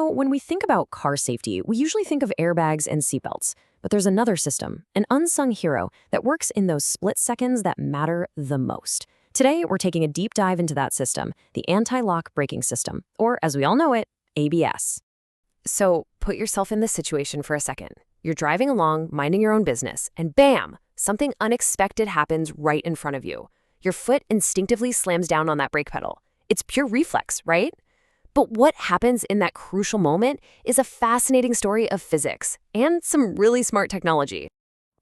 When we think about car safety, we usually think of airbags and seatbelts. But there's another system, an unsung hero, that works in those split seconds that matter the most. Today, we're taking a deep dive into that system, the anti-lock braking system, or as we all know it, ABS. So put yourself in this situation for a second. You're driving along, minding your own business, and bam! Something unexpected happens right in front of you. Your foot instinctively slams down on that brake pedal. It's pure reflex, right? But what happens in that crucial moment is a fascinating story of physics and some really smart technology.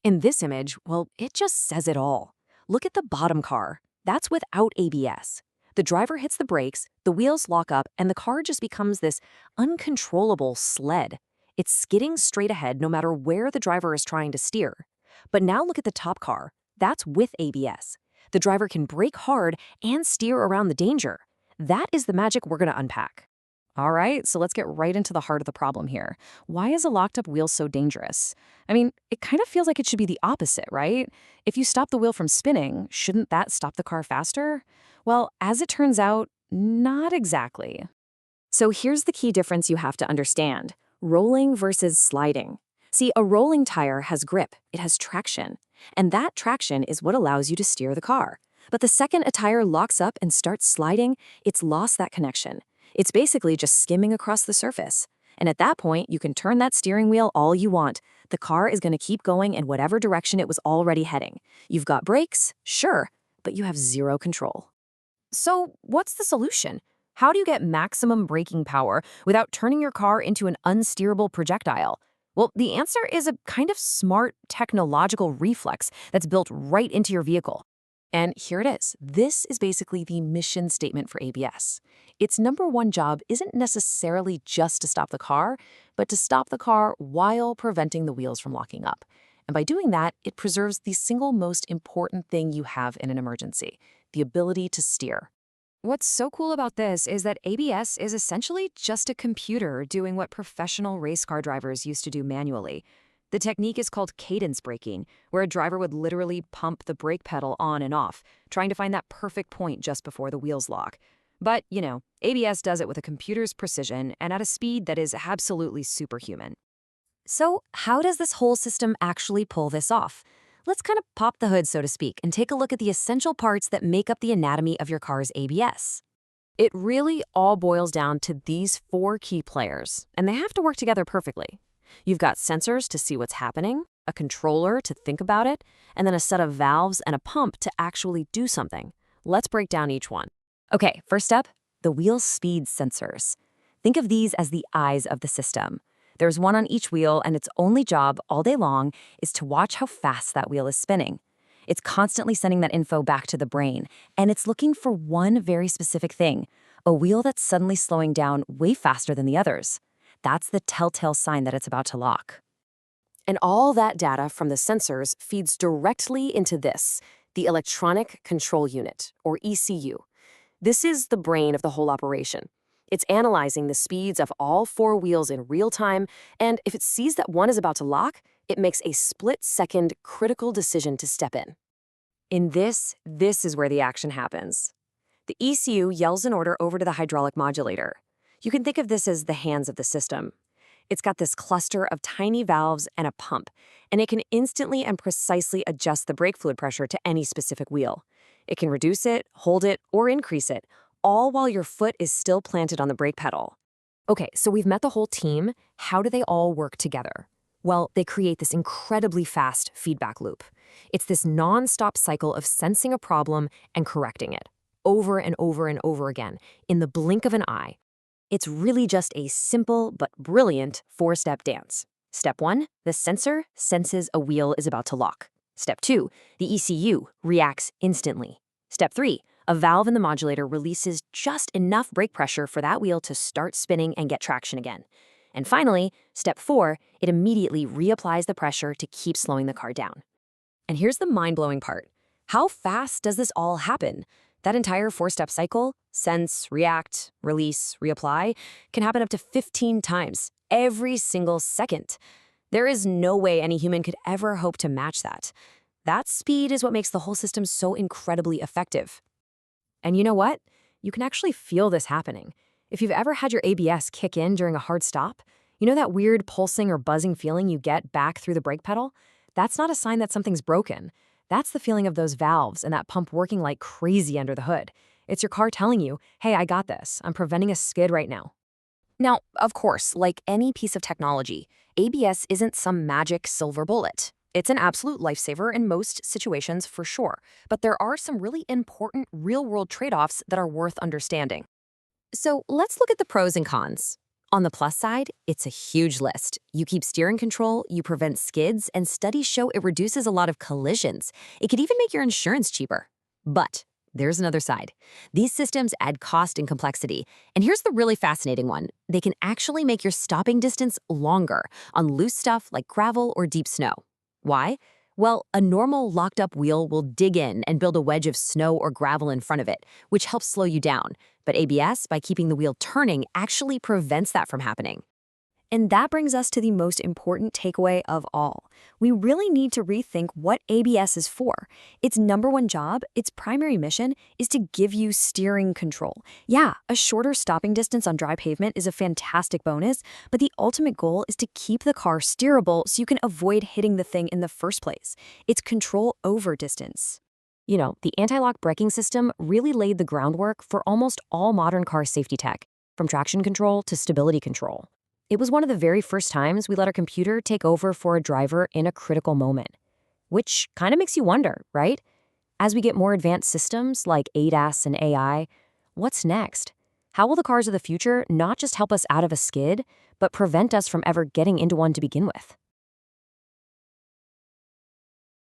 In this image, well, it just says it all. Look at the bottom car. That's without ABS. The driver hits the brakes, the wheels lock up, and the car just becomes this uncontrollable sled. It's skidding straight ahead no matter where the driver is trying to steer. But now look at the top car. That's with ABS. The driver can brake hard and steer around the danger. That is the magic we're going to unpack. All right, so let's get right into the heart of the problem here. Why is a locked-up wheel so dangerous? I mean, it kind of feels like it should be the opposite, right? If you stop the wheel from spinning, shouldn't that stop the car faster? Well, as it turns out, not exactly. So here's the key difference you have to understand: rolling versus sliding. See, a rolling tire has grip, it has traction, and that traction is what allows you to steer the car. But the second a tire locks up and starts sliding, it's lost that connection. It's basically just skimming across the surface. And at that point, you can turn that steering wheel all you want. The car is going to keep going in whatever direction it was already heading. You've got brakes, sure, but you have zero control. So what's the solution? How do you get maximum braking power without turning your car into an unsteerable projectile? Well, the answer is a kind of smart technological reflex that's built right into your vehicle. And here it is. This is basically the mission statement for ABS. Its number one job isn't necessarily just to stop the car, but to stop the car while preventing the wheels from locking up. And by doing that, it preserves the single most important thing you have in an emergency: the ability to steer. What's so cool about this is that ABS is essentially just a computer doing what professional race car drivers used to do manually. The technique is called cadence braking, where a driver would literally pump the brake pedal on and off, trying to find that perfect point just before the wheels lock. But, ABS does it with a computer's precision and at a speed that is absolutely superhuman. So, how does this whole system actually pull this off? Let's kind of pop the hood, so to speak, and take a look at the essential parts that make up the anatomy of your car's ABS. It really all boils down to these 4 key players, and they have to work together perfectly. You've got sensors to see what's happening, a controller to think about it, and then a set of valves and a pump to actually do something. Let's break down each one. Okay, first up, the wheel speed sensors. Think of these as the eyes of the system. There's one on each wheel, and its only job all day long is to watch how fast that wheel is spinning. It's constantly sending that info back to the brain, and it's looking for one very specific thing: a wheel that's suddenly slowing down way faster than the others. That's the telltale sign that it's about to lock. And all that data from the sensors feeds directly into this, the electronic control unit, or ECU. This is the brain of the whole operation. It's analyzing the speeds of all 4 wheels in real time, and if it sees that one is about to lock, it makes a split-second critical decision to step in. In this is where the action happens. The ECU yells an order over to the hydraulic modulator. You can think of this as the hands of the system. It's got this cluster of tiny valves and a pump, and it can instantly and precisely adjust the brake fluid pressure to any specific wheel. It can reduce it, hold it, or increase it, all while your foot is still planted on the brake pedal. Okay, so we've met the whole team. How do they all work together? Well, they create this incredibly fast feedback loop. It's this non-stop cycle of sensing a problem and correcting it, over and over and over again, in the blink of an eye. It's really just a simple but brilliant 4-step dance. Step 1, the sensor senses a wheel is about to lock. Step 2, the ECU reacts instantly. Step 3, a valve in the modulator releases just enough brake pressure for that wheel to start spinning and get traction again. And finally, step 4, it immediately reapplies the pressure to keep slowing the car down. And here's the mind-blowing part. How fast does this all happen? That entire 4-step cycle, sense, react, release, reapply, can happen up to 15 times, every single second. There is no way any human could ever hope to match that. That speed is what makes the whole system so incredibly effective. And you know what? You can actually feel this happening. If you've ever had your ABS kick in during a hard stop, you know that weird pulsing or buzzing feeling you get back through the brake pedal? That's not a sign that something's broken. That's the feeling of those valves and that pump working like crazy under the hood. It's your car telling you, hey, I got this. I'm preventing a skid right now. Now, of course, like any piece of technology, ABS isn't some magic silver bullet. It's an absolute lifesaver in most situations for sure, but there are some really important real-world trade-offs that are worth understanding. So let's look at the pros and cons. On the plus side, it's a huge list. You keep steering control, you prevent skids, and studies show it reduces a lot of collisions. It could even make your insurance cheaper. But there's another side. These systems add cost and complexity. And here's the really fascinating one. They can actually make your stopping distance longer on loose stuff like gravel or deep snow. Why? Well, a normal locked-up wheel will dig in and build a wedge of snow or gravel in front of it, which helps slow you down. But ABS, by keeping the wheel turning, actually prevents that from happening. And that brings us to the most important takeaway of all. We really need to rethink what ABS is for. Its number one job, its primary mission, is to give you steering control. Yeah, a shorter stopping distance on dry pavement is a fantastic bonus, but the ultimate goal is to keep the car steerable so you can avoid hitting the thing in the first place. It's control over distance. You know, the anti-lock braking system really laid the groundwork for almost all modern car safety tech, from traction control to stability control. It was one of the very first times we let our computer take over for a driver in a critical moment. Which kind of makes you wonder, right? As we get more advanced systems like ADAS and AI, what's next? How will the cars of the future not just help us out of a skid, but prevent us from ever getting into one to begin with?